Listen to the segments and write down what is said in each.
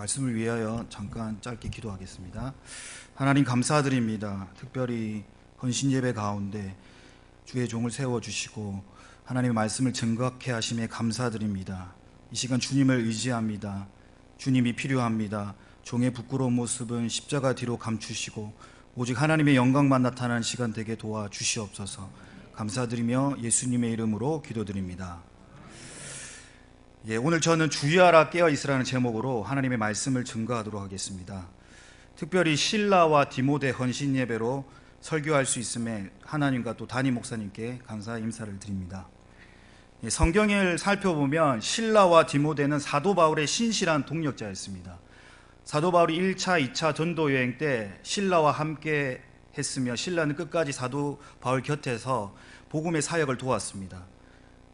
말씀을 위하여 잠깐 짧게 기도하겠습니다. 하나님 감사드립니다. 특별히 헌신 예배 가운데 주의 종을 세워주시고 하나님의 말씀을 증거케 하심에 감사드립니다. 이 시간 주님을 의지합니다. 주님이 필요합니다. 종의 부끄러운 모습은 십자가 뒤로 감추시고 오직 하나님의 영광만 나타나는 시간 되게 도와주시옵소서. 감사드리며 예수님의 이름으로 기도드립니다. 오늘 저는 주의하라 깨어있으라는 제목으로 하나님의 말씀을 증거하도록 하겠습니다. 특별히 실라와 디모데 헌신 예배로 설교할 수 있음에 하나님과 또 담임 목사님께 감사 인사를 드립니다. 성경을 살펴보면 실라와 디모데는 사도 바울의 신실한 동력자였습니다. 사도 바울이 1차, 2차 전도 여행 때 실라와 함께 했으며 실라는 끝까지 사도 바울 곁에서 복음의 사역을 도왔습니다.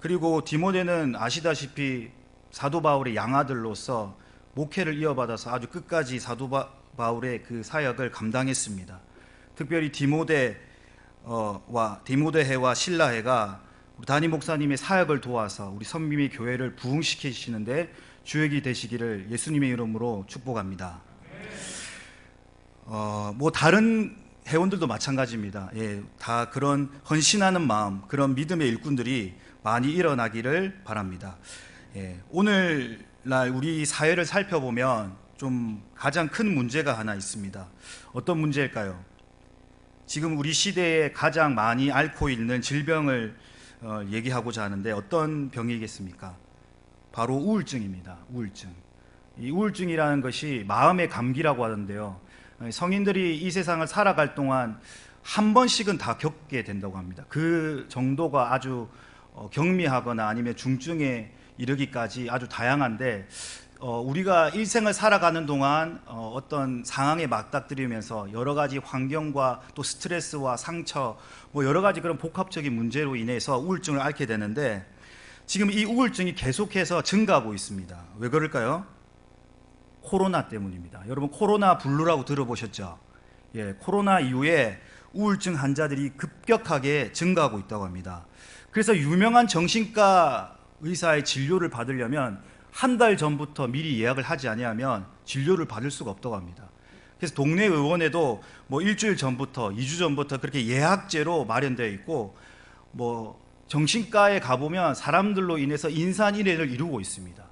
그리고 디모데는 아시다시피 사도 바울의 양아들로서 목회를 이어받아서 아주 끝까지 사도 바울의 그 사역을 감당했습니다. 특별히 디모데해와 실라해가 우리 담임 목사님의 사역을 도와서 우리 선미미 교회를 부흥시키시는데 주역이 되시기를 예수님의 이름으로 축복합니다. 다른 회원들도 마찬가지입니다. 다 그런 헌신하는 마음, 그런 믿음의 일꾼들이 많이 일어나기를 바랍니다. 오늘날 우리 사회를 살펴보면 좀 가장 큰 문제가 하나 있습니다. 어떤 문제일까요? 지금 우리 시대에 가장 많이 앓고 있는 질병을 얘기하고자 하는데 어떤 병이겠습니까? 바로 우울증입니다. 우울증. 이 우울증이라는 것이 마음의 감기라고 하던데요. 성인들이 이 세상을 살아갈 동안 한 번씩은 다 겪게 된다고 합니다. 그 정도가 아주 경미하거나 아니면 중증에 이르기까지 아주 다양한데 우리가 일생을 살아가는 동안 어떤 상황에 맞닥뜨리면서 여러 가지 환경과 또 스트레스와 상처 여러 가지 그런 복합적인 문제로 인해서 우울증을 앓게 되는데 지금 이 우울증이 계속해서 증가하고 있습니다. 왜 그럴까요? 코로나 때문입니다. 여러분 코로나 블루라고 들어보셨죠? 코로나 이후에 우울증 환자들이 급격하게 증가하고 있다고 합니다. 그래서 유명한 정신과 의사의 진료를 받으려면 한 달 전부터 미리 예약을 하지 아니하면 진료를 받을 수가 없다고 합니다. 그래서 동네 의원에도 일주일 전부터 2주 전부터 그렇게 예약제로 마련되어 있고 정신과에 가보면 사람들로 인해서 인산인해를 이루고 있습니다.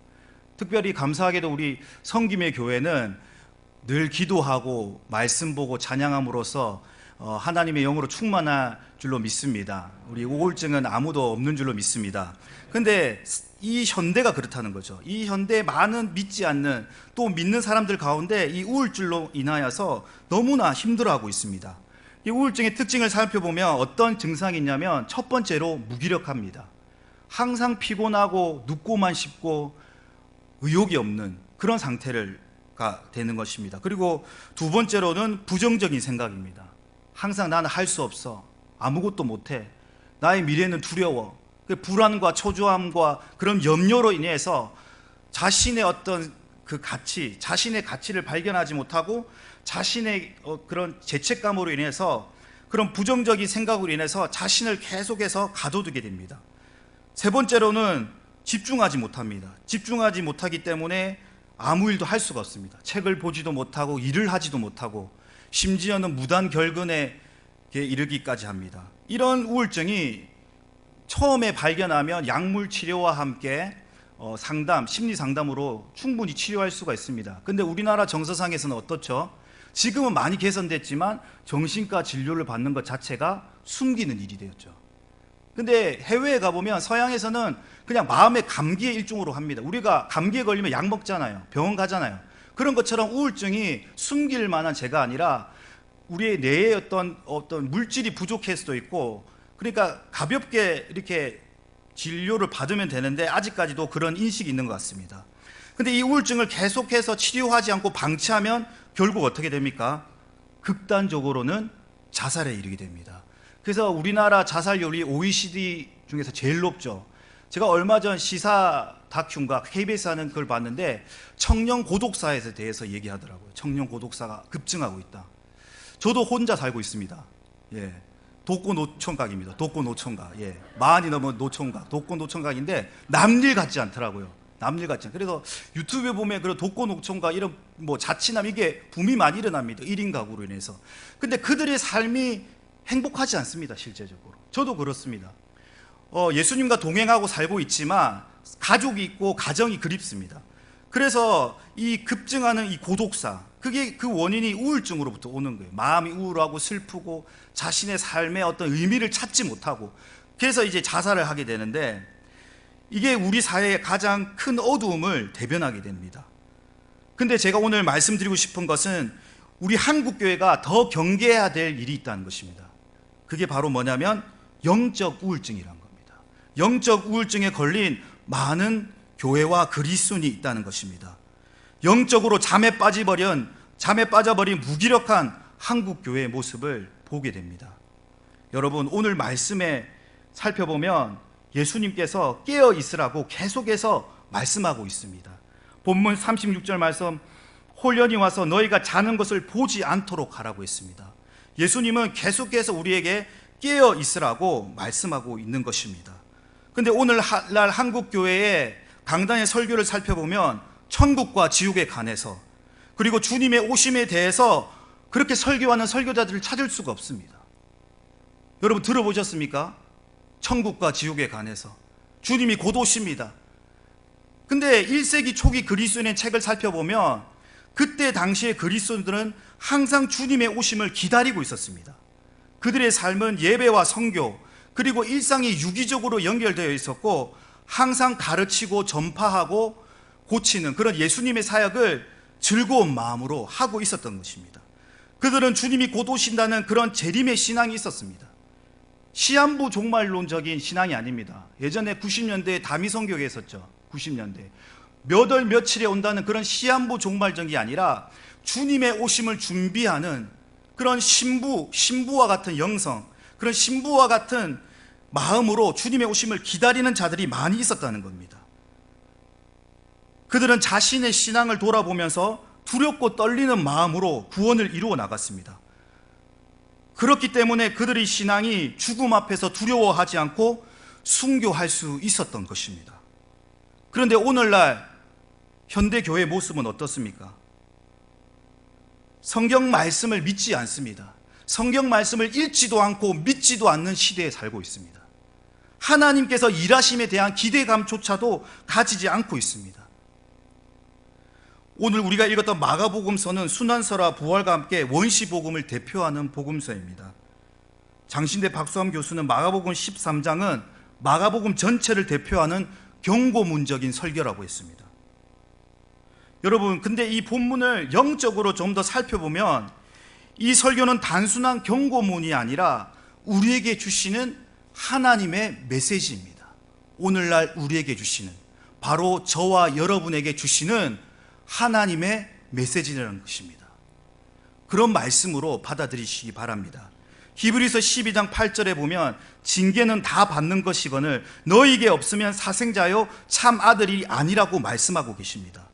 특별히 감사하게도 우리 성김의 교회는 늘 기도하고 말씀 보고 찬양함으로써 하나님의 영으로 충만할 줄로 믿습니다. 우리 우울증은 아무도 없는 줄로 믿습니다. 근데 이 현대가 그렇다는 거죠. 이 현대 많은 믿지 않는 또 믿는 사람들 가운데 이 우울증로 인하여서 너무나 힘들어하고 있습니다. 이 우울증의 특징을 살펴보면 어떤 증상이 있냐면 첫 번째로 무기력합니다. 항상 피곤하고 눕고만 싶고 의욕이 없는 그런 상태가 되는 것입니다. 그리고 두 번째로는 부정적인 생각입니다. 항상 나는 할 수 없어. 아무것도 못해. 나의 미래는 두려워. 불안과 초조함과 그런 염려로 인해서 자신의 어떤 그 가치, 자신의 가치를 발견하지 못하고 자신의 그런 죄책감으로 인해서 그런 부정적인 생각으로 인해서 자신을 계속해서 가둬두게 됩니다. 세 번째로는 집중하지 못합니다. 집중하지 못하기 때문에 아무 일도 할 수가 없습니다. 책을 보지도 못하고 일을 하지도 못하고 심지어는 무단 결근에 이르기까지 합니다. 이런 우울증이 처음에 발견하면 약물 치료와 함께 심리 상담으로 충분히 치료할 수가 있습니다. 근데 우리나라 정서상에서는 어떻죠? 지금은 많이 개선됐지만 정신과 진료를 받는 것 자체가 숨기는 일이 되었죠. 근데 해외에 가보면 서양에서는 그냥 마음의 감기의 일종으로 합니다. 우리가 감기에 걸리면 약 먹잖아요. 병원 가잖아요. 그런 것처럼 우울증이 숨길 만한 죄가 아니라 우리의 뇌에 어떤 물질이 부족할 수도 있고, 그러니까 가볍게 이렇게 진료를 받으면 되는데 아직까지도 그런 인식이 있는 것 같습니다. 근데 이 우울증을 계속해서 치료하지 않고 방치하면 결국 어떻게 됩니까? 극단적으로는 자살에 이르게 됩니다. 그래서 우리나라 자살률이 OECD 중에서 제일 높죠. 제가 얼마 전 시사 다큐인가 KBS 하는 걸 봤는데 청년 고독사에 대해서 얘기하더라고요. 청년 고독사가 급증하고 있다. 저도 혼자 살고 있습니다. 독고 노총각입니다. 독고 노총각. 많이 넘은 노총각, 독고 노총각인데 남일 같지 않더라고요. 남일 같지 않아요. 그래서 유튜브에 보면 그런 독거농촌과 이런 뭐 자취남 이게 붐이 많이 일어납니다. 1인 가구로 인해서. 근데 그들의 삶이 행복하지 않습니다. 실제적으로. 저도 그렇습니다. 예수님과 동행하고 살고 있지만 가족이 있고 가정이 그립습니다. 그래서 이 급증하는 이 고독사, 그게 그 원인이 우울증으로부터 오는 거예요. 마음이 우울하고 슬프고 자신의 삶의 어떤 의미를 찾지 못하고, 그래서 이제 자살을 하게 되는데, 이게 우리 사회의 가장 큰 어두움을 대변하게 됩니다. 근데 제가 오늘 말씀드리고 싶은 것은 우리 한국교회가 더 경계해야 될 일이 있다는 것입니다. 그게 바로 뭐냐면 영적 우울증이란 겁니다. 영적 우울증에 걸린 많은 교회와 그리스도인이 있다는 것입니다. 영적으로 잠에 빠져버린 무기력한 한국교회의 모습을 보게 됩니다. 여러분, 오늘 말씀에 살펴보면 예수님께서 깨어 있으라고 계속해서 말씀하고 있습니다. 본문 36절 말씀, 홀련히 와서 너희가 자는 것을 보지 않도록 하라고 했습니다. 예수님은 계속해서 우리에게 깨어 있으라고 말씀하고 있는 것입니다. 근데 오늘날 한국교회의 강단의 설교를 살펴보면 천국과 지옥에 관해서, 그리고 주님의 오심에 대해서 그렇게 설교하는 설교자들을 찾을 수가 없습니다. 여러분 들어보셨습니까? 천국과 지옥에 관해서 주님이 곧 오십니다. 근데 1세기 초기 그리스도인의 책을 살펴보면 그때 당시의 그리스도인들은 항상 주님의 오심을 기다리고 있었습니다. 그들의 삶은 예배와 선교, 그리고 일상이 유기적으로 연결되어 있었고, 항상 가르치고 전파하고 고치는 그런 예수님의 사역을 즐거운 마음으로 하고 있었던 것입니다. 그들은 주님이 곧 오신다는 그런 재림의 신앙이 있었습니다. 시한부 종말론적인 신앙이 아닙니다. 예전에 90년대에 다미성교회가 있었죠. 90년대 몇 월 며칠에 온다는 그런 시한부 종말적이 아니라 주님의 오심을 준비하는 그런 신부와 같은 영성, 그런 신부와 같은 마음으로 주님의 오심을 기다리는 자들이 많이 있었다는 겁니다. 그들은 자신의 신앙을 돌아보면서 두렵고 떨리는 마음으로 구원을 이루어 나갔습니다. 그렇기 때문에 그들의 신앙이 죽음 앞에서 두려워하지 않고 순교할 수 있었던 것입니다. 그런데 오늘날 현대교회의 모습은 어떻습니까? 성경 말씀을 믿지 않습니다. 성경 말씀을 읽지도 않고 믿지도 않는 시대에 살고 있습니다. 하나님께서 일하심에 대한 기대감조차도 가지지 않고 있습니다. 오늘 우리가 읽었던 마가복음서는 순환서라 부활과 함께 원시복음을 대표하는 복음서입니다. 장신대 박수함 교수는 마가복음 13장은 마가복음 전체를 대표하는 경고문적인 설교라고 했습니다. 여러분, 근데 이 본문을 영적으로 좀 더 살펴보면 이 설교는 단순한 경고문이 아니라 우리에게 주시는 하나님의 메시지입니다. 오늘날 우리에게 주시는, 바로 저와 여러분에게 주시는 하나님의 메시지라는 것입니다. 그런 말씀으로 받아들이시기 바랍니다. 히브리서 12장 8절에 보면 징계는 다 받는 것이거늘 너희에게 없으면 사생자요 참 아들이 아니라고 말씀하고 계십니다.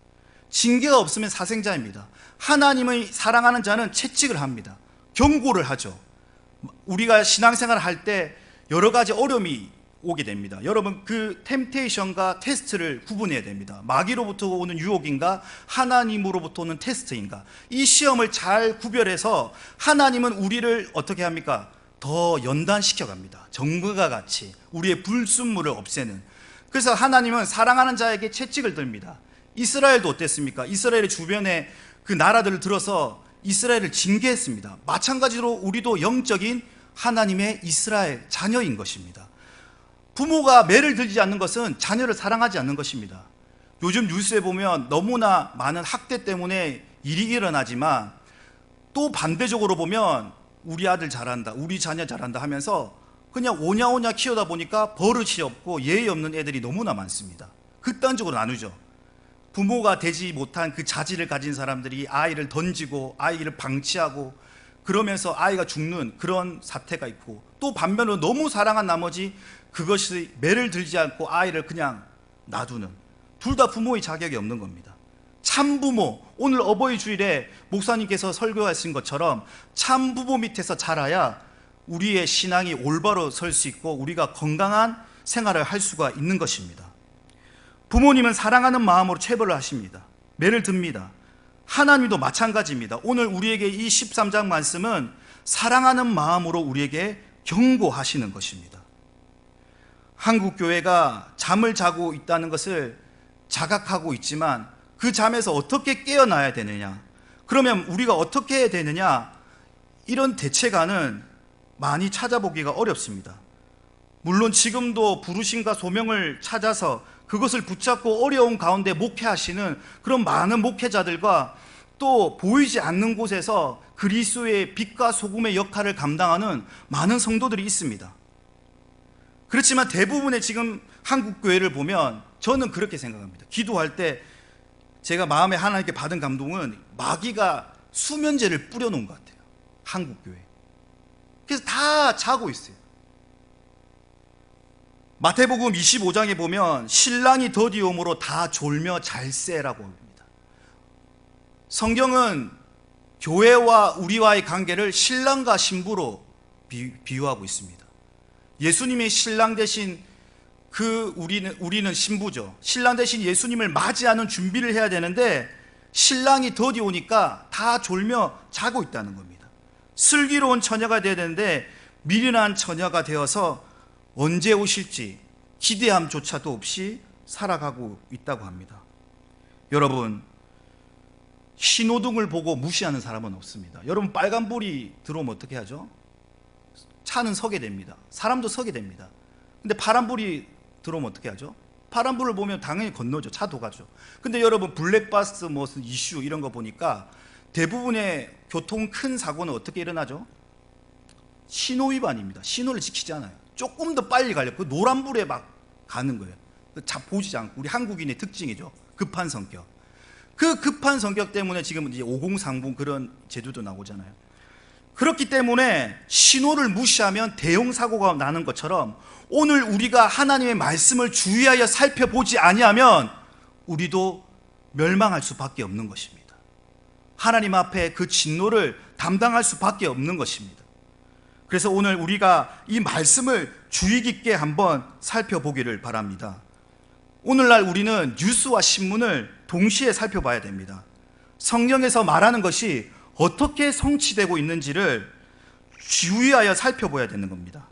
징계가 없으면 사생자입니다. 하나님의 사랑하는 자는 채찍을 합니다. 경고를 하죠. 우리가 신앙생활을 할 때 여러 가지 어려움이 오게 됩니다. 여러분, 그 템테이션과 테스트를 구분해야 됩니다. 마귀로부터 오는 유혹인가, 하나님으로부터 오는 테스트인가. 이 시험을 잘 구별해서 하나님은 우리를 어떻게 합니까? 더 연단시켜 갑니다. 정글과 같이 우리의 불순물을 없애는. 그래서 하나님은 사랑하는 자에게 채찍을 들입니다. 이스라엘도 어땠습니까? 이스라엘의 주변에 그 나라들을 들어서 이스라엘을 징계했습니다. 마찬가지로 우리도 영적인 하나님의 이스라엘 자녀인 것입니다. 부모가 매를 들지 않는 것은 자녀를 사랑하지 않는 것입니다. 요즘 뉴스에 보면 너무나 많은 학대 때문에 일이 일어나지만 또 반대적으로 보면 우리 아들 잘한다, 우리 자녀 잘한다 하면서 그냥 오냐오냐 키우다 보니까 버릇이 없고 예의 없는 애들이 너무나 많습니다. 극단적으로 나누죠. 부모가 되지 못한 그 자질을 가진 사람들이 아이를 던지고 아이를 방치하고 그러면서 아이가 죽는 그런 사태가 있고, 또 반면으로 너무 사랑한 나머지 그것이 매를 들지 않고 아이를 그냥 놔두는, 둘 다 부모의 자격이 없는 겁니다. 참부모, 오늘 어버이 주일에 목사님께서 설교하신 것처럼 참부모 밑에서 자라야 우리의 신앙이 올바로 설 수 있고 우리가 건강한 생활을 할 수가 있는 것입니다. 부모님은 사랑하는 마음으로 체벌을 하십니다. 매를 듭니다. 하나님도 마찬가지입니다. 오늘 우리에게 이 13장 말씀은 사랑하는 마음으로 우리에게 경고하시는 것입니다. 한국 교회가 잠을 자고 있다는 것을 자각하고 있지만 그 잠에서 어떻게 깨어나야 되느냐, 그러면 우리가 어떻게 해야 되느냐, 이런 대책안은 많이 찾아보기가 어렵습니다. 물론 지금도 부르심과 소명을 찾아서 그것을 붙잡고 어려운 가운데 목회하시는 그런 많은 목회자들과 또 보이지 않는 곳에서 그리스도의 빛과 소금의 역할을 감당하는 많은 성도들이 있습니다. 그렇지만 대부분의 지금 한국 교회를 보면 저는 그렇게 생각합니다. 기도할 때 제가 마음에 하나님께 받은 감동은 마귀가 수면제를 뿌려놓은 것 같아요. 한국 교회. 그래서 다 자고 있어요. 마태복음 25장에 보면 신랑이 더디옴으로 다 졸며 잘세라고 합니다. 성경은 교회와 우리와의 관계를 신랑과 신부로 비유하고 있습니다. 예수님이 신랑 대신 우리는 신부죠. 신랑 대신 예수님을 맞이하는 준비를 해야 되는데 신랑이 더디 오니까 다 졸며 자고 있다는 겁니다. 슬기로운 처녀가 되어야 되는데 미련한 처녀가 되어서 언제 오실지 기대함조차도 없이 살아가고 있다고 합니다. 여러분, 신호등을 보고 무시하는 사람은 없습니다. 여러분, 빨간불이 들어오면 어떻게 하죠? 차는 서게 됩니다. 사람도 서게 됩니다. 근데 파란불이 들어오면 어떻게 하죠? 파란불을 보면 당연히 건너죠. 차도 가죠. 근데 여러분, 블랙박스 무슨 이슈 이런 거 보니까 대부분의 교통 큰 사고는 어떻게 일어나죠? 신호 위반입니다. 신호를 지키지 않아요. 조금 더 빨리 가려고 노란불에 막 가는 거예요. 보지 않고. 우리 한국인의 특징이죠. 급한 성격. 그 급한 성격 때문에 지금 이제 5030 그런 제도도 나오잖아요. 그렇기 때문에 신호를 무시하면 대형 사고가 나는 것처럼 오늘 우리가 하나님의 말씀을 주의하여 살펴보지 아니하면 우리도 멸망할 수밖에 없는 것입니다. 하나님 앞에 그 진노를 담당할 수밖에 없는 것입니다. 그래서 오늘 우리가 이 말씀을 주의 깊게 한번 살펴보기를 바랍니다. 오늘날 우리는 뉴스와 신문을 동시에 살펴봐야 됩니다. 성경에서 말하는 것이 어떻게 성취되고 있는지를 주의하여 살펴봐야 되는 겁니다.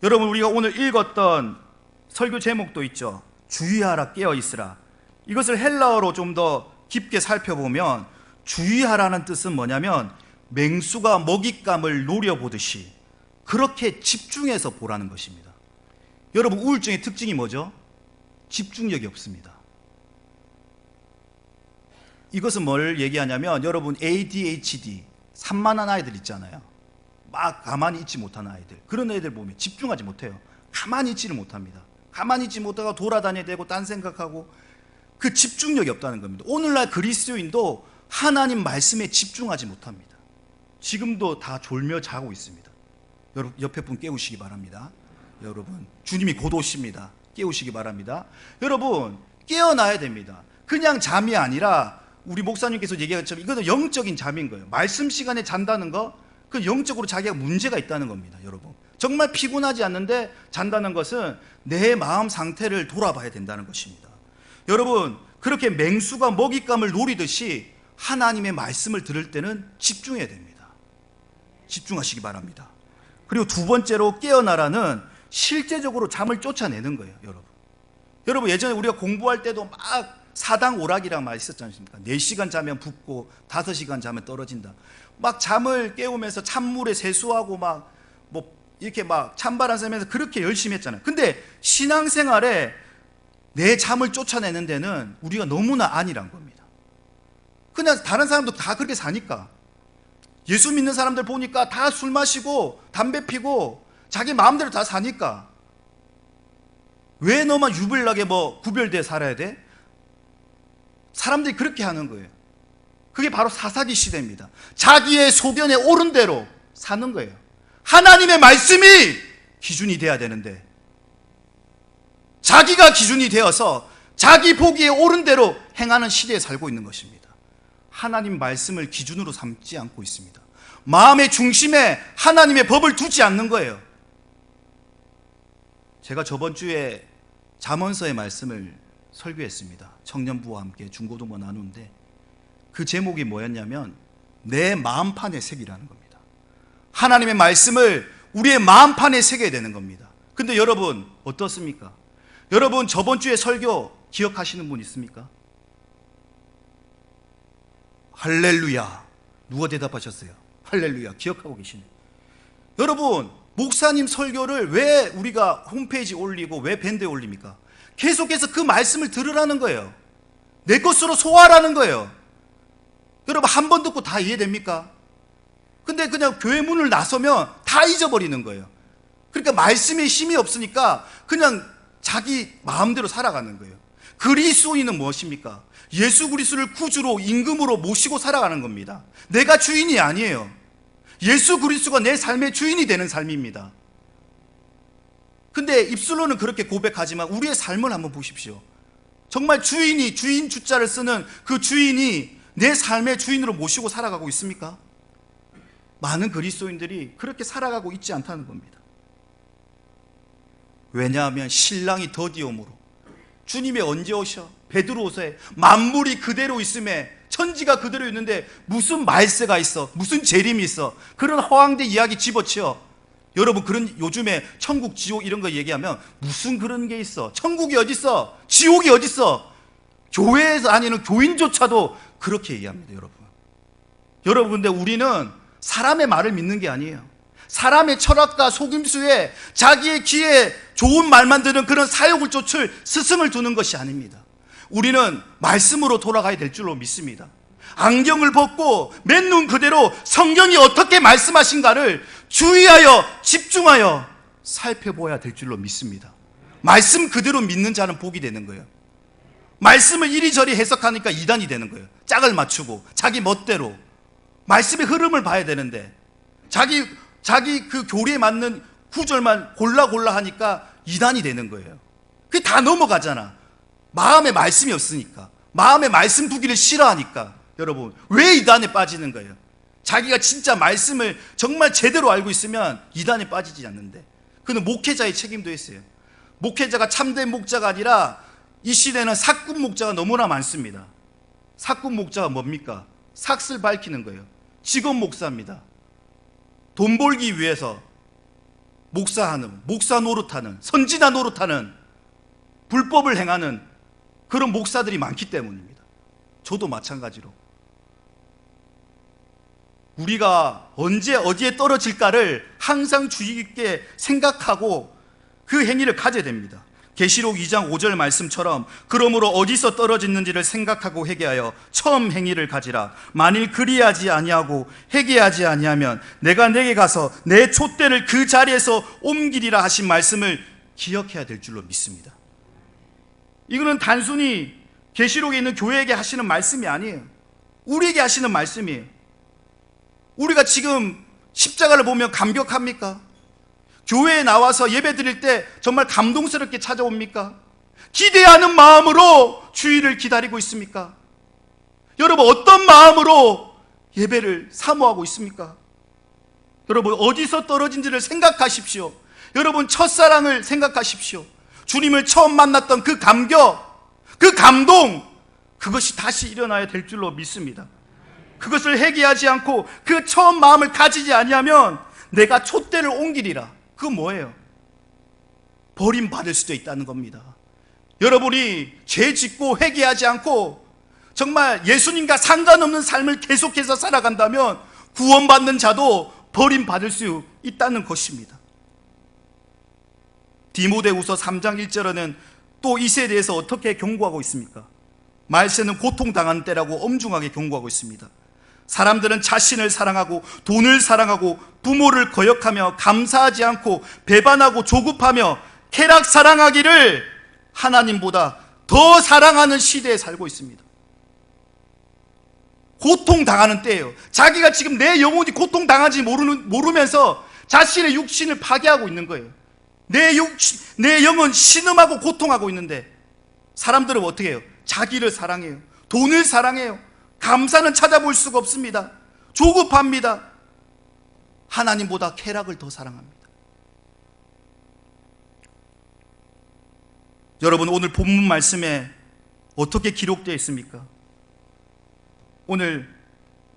여러분, 우리가 오늘 읽었던 설교 제목도 있죠. 주의하라, 깨어있으라. 이것을 헬라어로 좀 더 깊게 살펴보면 주의하라는 뜻은 뭐냐면 맹수가 먹잇감을 노려보듯이 그렇게 집중해서 보라는 것입니다. 여러분, 우울증의 특징이 뭐죠? 집중력이 없습니다. 이것은 뭘 얘기하냐면 여러분, ADHD 산만한 아이들 있잖아요. 막 가만히 있지 못하는 아이들, 그런 애들 보면 집중하지 못해요. 가만히 있지를 못합니다. 가만히 있지 못하고 돌아다녀야 되고 딴 생각하고 그 집중력이 없다는 겁니다. 오늘날 그리스도인도 하나님 말씀에 집중하지 못합니다. 지금도 다 졸며 자고 있습니다. 여러분, 옆에 분 깨우시기 바랍니다. 여러분, 주님이 곧 오십니다. 깨우시기 바랍니다. 여러분, 깨어나야 됩니다. 그냥 잠이 아니라 우리 목사님께서 얘기한 것처럼 이것은 영적인 잠인 거예요. 말씀 시간에 잔다는 거, 그 영적으로 자기가 문제가 있다는 겁니다. 여러분, 정말 피곤하지 않는데 잔다는 것은 내 마음 상태를 돌아봐야 된다는 것입니다. 여러분, 그렇게 맹수가 먹잇감을 노리듯이 하나님의 말씀을 들을 때는 집중해야 됩니다. 집중하시기 바랍니다. 그리고 두 번째로 깨어나라는 실제적으로 잠을 쫓아내는 거예요. 여러분, 예전에 우리가 공부할 때도 막 사당 오락이란 말 있었지 않습니까? 4시간 자면 붓고 5시간 자면 떨어진다. 막 잠을 깨우면서 찬물에 세수하고 막 이렇게 막 찬바람 쐬면서 그렇게 열심히 했잖아요. 근데 신앙생활에 내 잠을 쫓아내는 데는 우리가 너무나 아니란 겁니다. 그냥 다른 사람도 다 그렇게 사니까. 예수 믿는 사람들 보니까 다 술 마시고 담배 피고 자기 마음대로 다 사니까 왜 너만 유별나게 구별돼 살아야 돼? 사람들이 그렇게 하는 거예요. 그게 바로 사사기 시대입니다. 자기의 소견에 옳은 대로 사는 거예요. 하나님의 말씀이 기준이 돼야 되는데 자기가 기준이 되어서 자기 보기에 옳은 대로 행하는 시대에 살고 있는 것입니다. 하나님 말씀을 기준으로 삼지 않고 있습니다. 마음의 중심에 하나님의 법을 두지 않는 거예요. 제가 저번 주에 잠언서의 말씀을 설교했습니다. 청년부와 함께 중고등부 나누는데 그 제목이 뭐였냐면 내 마음판에 새기라는 겁니다. 하나님의 말씀을 우리의 마음판에 새겨야 되는 겁니다. 근데 여러분 어떻습니까? 여러분 저번 주에 설교 기억하시는 분 있습니까? 할렐루야. 누가 대답하셨어요? 할렐루야. 기억하고 계시네요. 여러분 목사님 설교를 왜 우리가 홈페이지에 올리고 왜 밴드에 올립니까? 계속해서 그 말씀을 들으라는 거예요. 내 것으로 소화하라는 거예요. 여러분 한 번 듣고 다 이해됩니까? 근데 그냥 교회 문을 나서면 다 잊어버리는 거예요. 그러니까 말씀에 힘이 없으니까 그냥 자기 마음대로 살아가는 거예요. 그리스도인은 무엇입니까? 예수 그리스도를 구주로 임금으로 모시고 살아가는 겁니다. 내가 주인이 아니에요. 예수 그리스도가 내 삶의 주인이 되는 삶입니다. 근데 입술로는 그렇게 고백하지만 우리의 삶을 한번 보십시오. 정말 주인이 주인 주자를 쓰는 그 주인이 내 삶의 주인으로 모시고 살아가고 있습니까? 많은 그리스도인들이 그렇게 살아가고 있지 않다는 겁니다. 왜냐하면 신랑이 더디옴으로 주님이 언제 오셔? 베드로후서에 만물이 그대로 있음에 천지가 그대로 있는데 무슨 말세가 있어? 무슨 재림이 있어? 그런 허황된 이야기 집어치워. 여러분 그런 요즘에 천국 지옥 이런 거 얘기하면 무슨 그런 게 있어? 천국이 어디 있어? 지옥이 어디 있어? 교회에서 다니는 교인조차도 그렇게 얘기합니다. 여러분 근데 우리는 사람의 말을 믿는 게 아니에요. 사람의 철학과 속임수에 자기의 귀에 좋은 말만 듣는 그런 사욕을 쫓을 스승을 두는 것이 아닙니다. 우리는 말씀으로 돌아가야 될 줄로 믿습니다. 안경을 벗고 맨눈 그대로 성경이 어떻게 말씀하신가를 주의하여 집중하여 살펴보아야 될 줄로 믿습니다. 말씀 그대로 믿는 자는 복이 되는 거예요. 말씀을 이리저리 해석하니까 이단이 되는 거예요. 짝을 맞추고 자기 멋대로 말씀의 흐름을 봐야 되는데 자기 그 교리에 맞는 구절만 골라 하니까 이단이 되는 거예요. 그게 다 넘어가잖아. 마음에 말씀이 없으니까, 마음에 말씀 두기를 싫어하니까. 여러분 왜 이단에 빠지는 거예요? 자기가 진짜 말씀을 정말 제대로 알고 있으면 이단에 빠지지 않는데, 그는 목회자의 책임도 있어요. 목회자가 참된 목자가 아니라 이 시대는 삭군 목자가 너무나 많습니다. 삭군 목자가 뭡니까? 삭슬 밝히는 거예요. 직업 목사입니다. 돈 벌기 위해서 목사하는, 목사 노릇하는, 선지자 노릇하는, 불법을 행하는 그런 목사들이 많기 때문입니다. 저도 마찬가지로. 우리가 언제 어디에 떨어질까를 항상 주의 깊게 생각하고 그 행위를 가져야 됩니다. 계시록 2장 5절 말씀처럼 그러므로 어디서 떨어졌는지를 생각하고 회개하여 처음 행위를 가지라. 만일 그리하지 아니하고 회개하지 아니하면 내가 내게 가서 내 촛대를 그 자리에서 옮기리라 하신 말씀을 기억해야 될 줄로 믿습니다. 이거는 단순히 계시록에 있는 교회에게 하시는 말씀이 아니에요. 우리에게 하시는 말씀이에요. 우리가 지금 십자가를 보면 감격합니까? 교회에 나와서 예배 드릴 때 정말 감동스럽게 찾아옵니까? 기대하는 마음으로 주일을 기다리고 있습니까? 여러분 어떤 마음으로 예배를 사모하고 있습니까? 여러분 어디서 떨어진지를 생각하십시오. 여러분 첫사랑을 생각하십시오. 주님을 처음 만났던 그 감격, 그 감동, 그것이 다시 일어나야 될 줄로 믿습니다. 그것을 회개하지 않고 그 처음 마음을 가지지 아니하면 내가 촛대를 옮기리라. 그건 뭐예요? 버림받을 수도 있다는 겁니다. 여러분이 죄 짓고 회개하지 않고 정말 예수님과 상관없는 삶을 계속해서 살아간다면 구원받는 자도 버림받을 수 있다는 것입니다. 디모데후서 3장 1절에는 또 이 세대에서 어떻게 경고하고 있습니까? 말세는 고통당하는 때라고 엄중하게 경고하고 있습니다. 사람들은 자신을 사랑하고 돈을 사랑하고 부모를 거역하며 감사하지 않고 배반하고 조급하며 쾌락 사랑하기를 하나님보다 더 사랑하는 시대에 살고 있습니다. 고통당하는 때예요. 자기가 지금 내 영혼이 고통당하지 모르면서 자신의 육신을 파괴하고 있는 거예요. 내 영은 신음하고 고통하고 있는데 사람들은 어떻게 해요? 자기를 사랑해요. 돈을 사랑해요. 감사는 찾아볼 수가 없습니다. 조급합니다. 하나님보다 쾌락을 더 사랑합니다. 여러분 오늘 본문 말씀에 어떻게 기록되어 있습니까? 오늘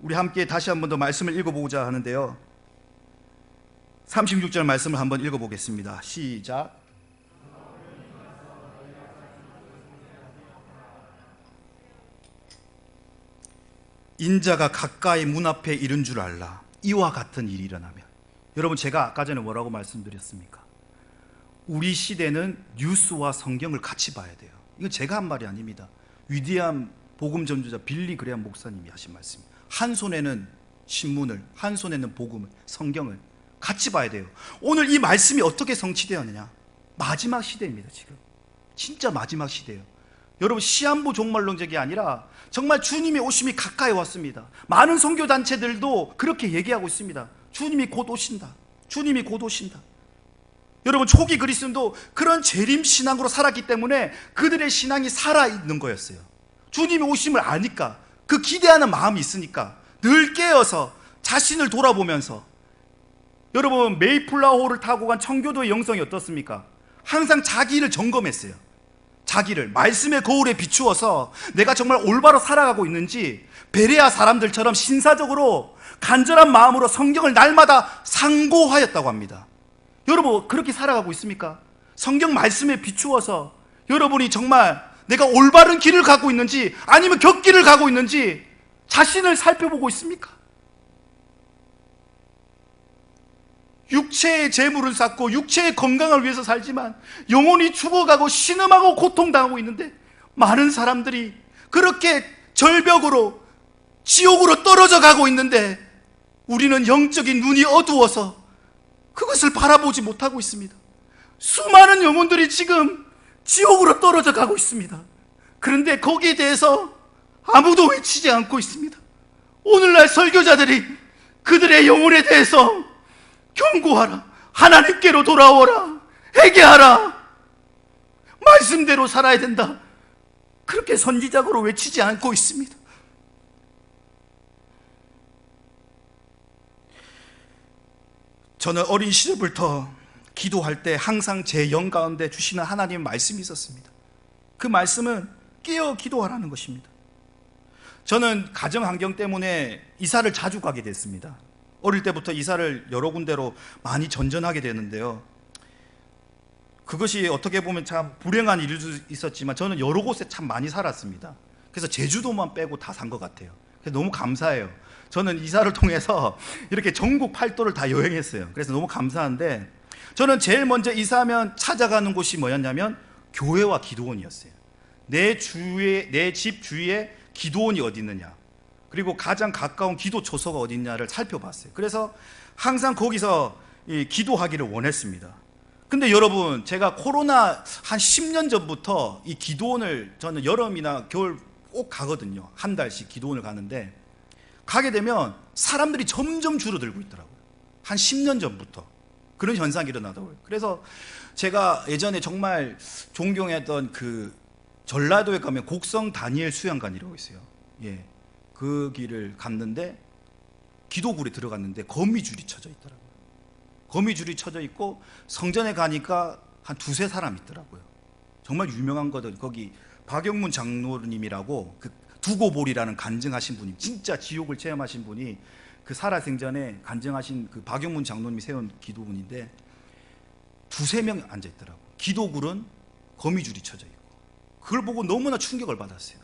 우리 함께 다시 한 번 더 말씀을 읽어보고자 하는데요, 36절 말씀을 한번 읽어보겠습니다. 시작. 인자가 가까이 문 앞에 이른 줄 알라. 이와 같은 일이 일어나면. 여러분, 제가 아까 전에 뭐라고 말씀드렸습니까? 우리 시대는 뉴스와 성경을 같이 봐야 돼요. 이건 제가 한 말이 아닙니다. 위대한 복음 전도자 빌리 그레엄 목사님이 하신 말씀입니다. 한 손에는 신문을, 한 손에는 복음을, 성경을 같이 봐야 돼요. 오늘 이 말씀이 어떻게 성취되었느냐? 마지막 시대입니다. 지금 진짜 마지막 시대예요. 여러분, 시한부 종말론적이 아니라 정말 주님의 오심이 가까이 왔습니다. 많은 선교단체들도 그렇게 얘기하고 있습니다. 주님이 곧 오신다. 주님이 곧 오신다. 여러분, 초기 그리스도도 그런 재림신앙으로 살았기 때문에 그들의 신앙이 살아있는 거였어요. 주님이 오심을 아니까, 그 기대하는 마음이 있으니까 늘 깨어서 자신을 돌아보면서, 여러분, 메이플라워호를 타고 간 청교도의 영성이 어떻습니까? 항상 자기를 점검했어요. 자기를 말씀의 거울에 비추어서 내가 정말 올바로 살아가고 있는지 베레아 사람들처럼 신사적으로 간절한 마음으로 성경을 날마다 상고하였다고 합니다. 여러분, 그렇게 살아가고 있습니까? 성경 말씀에 비추어서 여러분이 정말 내가 올바른 길을 가고 있는지 아니면 곁길을 가고 있는지 자신을 살펴보고 있습니까? 육체의 재물은 쌓고 육체의 건강을 위해서 살지만 영혼이 죽어가고 신음하고 고통당하고 있는데, 많은 사람들이 그렇게 절벽으로 지옥으로 떨어져 가고 있는데 우리는 영적인 눈이 어두워서 그것을 바라보지 못하고 있습니다. 수많은 영혼들이 지금 지옥으로 떨어져 가고 있습니다. 그런데 거기에 대해서 아무도 외치지 않고 있습니다. 오늘날 설교자들이 그들의 영혼에 대해서 경고하라, 하나님께로 돌아오라, 회개하라, 말씀대로 살아야 된다, 그렇게 선지자적으로 외치지 않고 있습니다. 저는 어린 시절부터 기도할 때 항상 제 영 가운데 주시는 하나님의 말씀이 있었습니다. 그 말씀은 깨어 기도하라는 것입니다. 저는 가정 환경 때문에 이사를 자주 가게 됐습니다. 어릴 때부터 이사를 여러 군데로 많이 전전하게 되는데요, 그것이 어떻게 보면 참 불행한 일일 수 있었지만 저는 여러 곳에 참 많이 살았습니다. 그래서 제주도만 빼고 다 산 것 같아요. 그래서 너무 감사해요. 저는 이사를 통해서 이렇게 전국 8도를 다 여행했어요. 그래서 너무 감사한데, 저는 제일 먼저 이사하면 찾아가는 곳이 뭐였냐면 교회와 기도원이었어요. 내 집 주위에 기도원이 어디 있느냐, 그리고 가장 가까운 기도 초소가 어디 있냐를 살펴봤어요. 그래서 항상 거기서 기도하기를 원했습니다. 근데 여러분, 제가 코로나 한 10년 전부터 이 기도원을 저는 여름이나 겨울 꼭 가거든요. 한 달씩 기도원을 가는데, 가게 되면 사람들이 점점 줄어들고 있더라고요. 한 10년 전부터 그런 현상이 일어나더라고요. 그래서 제가 예전에 정말 존경했던 그 전라도에 가면 곡성 다니엘 수양관이라고 있어요. 예, 그 길을 갔는데 기도굴에 들어갔는데 거미줄이 쳐져 있더라고요. 거미줄이 쳐져 있고 성전에 가니까 한 두세 사람 있더라고요. 정말 유명한 거든, 거기 박영문 장로님이라고 그 두고볼이라는 간증하신 분이, 진짜 지옥을 체험하신 분이, 그 살아생전에 간증하신 그 박영문 장로님이 세운 기도문인데 두세 명 앉아 있더라고요. 기도굴은 거미줄이 쳐져 있고, 그걸 보고 너무나 충격을 받았어요.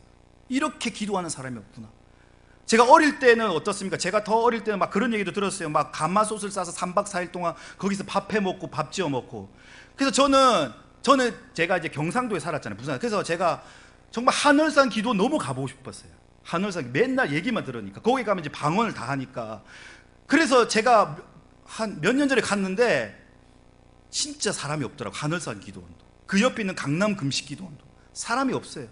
이렇게 기도하는 사람이 없구나. 제가 어릴 때는 어떻습니까? 제가 더 어릴 때는 막 그런 얘기도 들었어요. 막 가마솥을 싸서 3박 4일 동안 거기서 밥 해 먹고 밥 지어 먹고. 그래서 저는 제가 이제 경상도에 살았잖아요, 부산. 그래서 제가 정말 하늘산 기도 너무 가보고 싶었어요. 하늘산 맨날 얘기만 들으니까, 거기 가면 이제 방언을 다 하니까. 그래서 제가 한 몇 년 전에 갔는데 진짜 사람이 없더라고. 하늘산 기도원도, 그 옆에 있는 강남 금식 기도원도 사람이 없어요.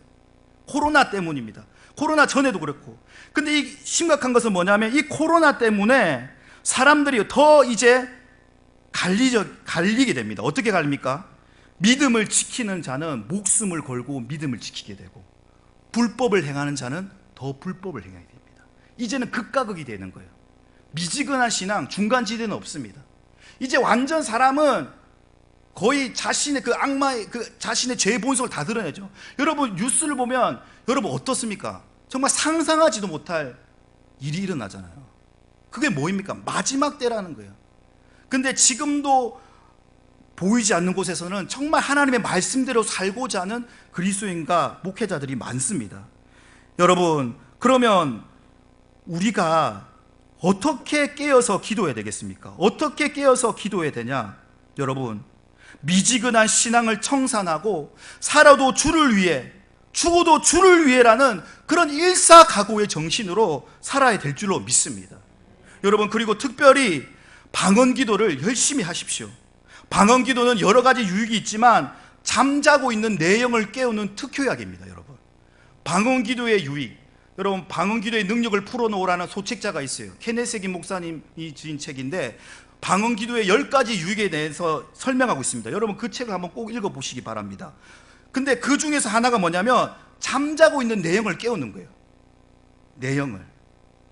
코로나 때문입니다. 코로나 전에도 그렇고. 근데 이 심각한 것은 뭐냐면, 이 코로나 때문에 사람들이 더 이제 갈리게 됩니다. 어떻게 갈립니까? 믿음을 지키는 자는 목숨을 걸고 믿음을 지키게 되고, 불법을 행하는 자는 더 불법을 행하게 됩니다. 이제는 극과 극이 되는 거예요. 미지근한 신앙, 중간지대는 없습니다. 이제 완전 사람은 거의 자신의 그 악마의 자신의 죄의 본성을 다 드러내죠. 여러분 뉴스를 보면 여러분 어떻습니까? 정말 상상하지도 못할 일이 일어나잖아요. 그게 뭐입니까? 마지막 때라는 거예요. 근데 지금도 보이지 않는 곳에서는 정말 하나님의 말씀대로 살고자 하는 그리스도인과 목회자들이 많습니다. 여러분, 그러면 우리가 어떻게 깨어서 기도해야 되겠습니까? 어떻게 깨어서 기도해야 되냐? 여러분, 미지근한 신앙을 청산하고 살아도 주를 위해, 죽어도 주를 위해라는 그런 일사각오의 정신으로 살아야 될 줄로 믿습니다. 여러분, 그리고 특별히 방언 기도를 열심히 하십시오. 방언 기도는 여러 가지 유익이 있지만 잠자고 있는 내 영을 깨우는 특효약입니다. 여러분, 방언 기도의 유익, 여러분 방언 기도의 능력을 풀어놓으라는 소책자가 있어요. 케네세기 목사님이 지은 책인데 방언 기도의 10가지 유익에 대해서 설명하고 있습니다. 여러분 그 책을 한번 꼭 읽어보시기 바랍니다. 근데 그 중에서 하나가 뭐냐면 잠자고 있는 내 영을 깨우는 거예요. 내 영을.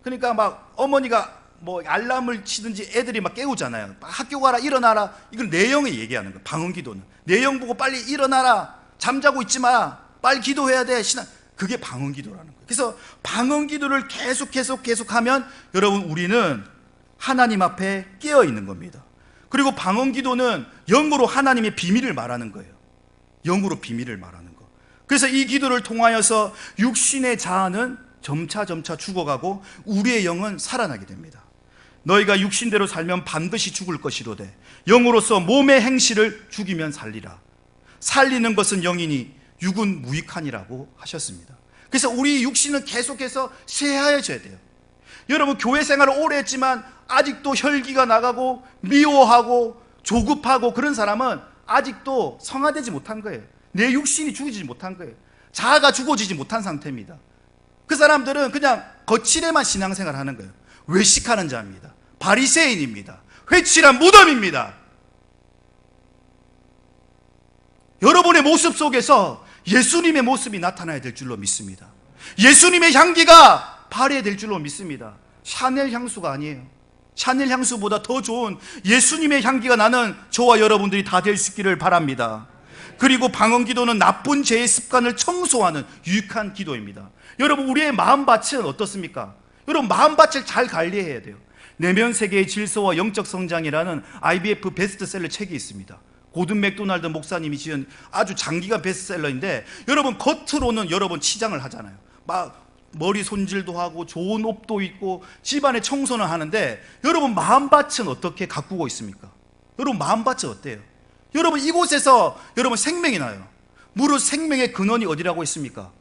그러니까 막 어머니가 뭐 알람을 치든지 애들이 막 깨우잖아요. 학교 가라, 일어나라. 이걸 내 영이 얘기하는 거예요. 방언 기도는 내 영 보고 빨리 일어나라, 잠자고 있지 마, 빨리 기도해야 돼. 신앙, 그게 방언 기도라는 거예요. 그래서 방언 기도를 계속하면 여러분 우리는 하나님 앞에 깨어 있는 겁니다. 그리고 방언 기도는 영으로 하나님의 비밀을 말하는 거예요. 영으로 비밀을 말하는 거. 그래서 이 기도를 통하여서 육신의 자아는 점차 죽어가고 우리의 영은 살아나게 됩니다. 너희가 육신대로 살면 반드시 죽을 것이로되 영으로서 몸의 행실을 죽이면 살리라. 살리는 것은 영이니 육은 무익하니라고 하셨습니다. 그래서 우리 육신은 계속해서 쇠하여져야 돼요. 여러분 교회 생활을 오래 했지만 아직도 혈기가 나가고 미워하고 조급하고 그런 사람은 아직도 성화되지 못한 거예요. 내 육신이 죽이지 못한 거예요. 자아가 죽어지지 못한 상태입니다. 그 사람들은 그냥 거칠에만 신앙생활 하는 거예요. 외식하는 자입니다. 바리새인입니다. 회칠한 무덤입니다. 여러분의 모습 속에서 예수님의 모습이 나타나야 될 줄로 믿습니다. 예수님의 향기가 발해야 될 줄로 믿습니다. 샤넬 향수가 아니에요. 샤넬 향수보다 더 좋은 예수님의 향기가 나는 저와 여러분들이 다 될 수 있기를 바랍니다. 그리고 방언 기도는 나쁜 죄의 습관을 청소하는 유익한 기도입니다. 여러분 우리의 마음밭은 어떻습니까? 여러분 마음밭을 잘 관리해야 돼요. 내면 세계의 질서와 영적 성장이라는 IBF 베스트셀러 책이 있습니다. 고든 맥도날드 목사님이 지은 아주 장기간 베스트셀러인데 여러분 겉으로는 여러분 치장을 하잖아요. 막 머리 손질도 하고 좋은 옷도 입고 집안에 청소는 하는데 여러분 마음밭은 어떻게 가꾸고 있습니까? 여러분 마음밭은 어때요? 여러분 이곳에서 여러분 생명이 나요. 무릇 생명의 근원이 어디라고 있습니까?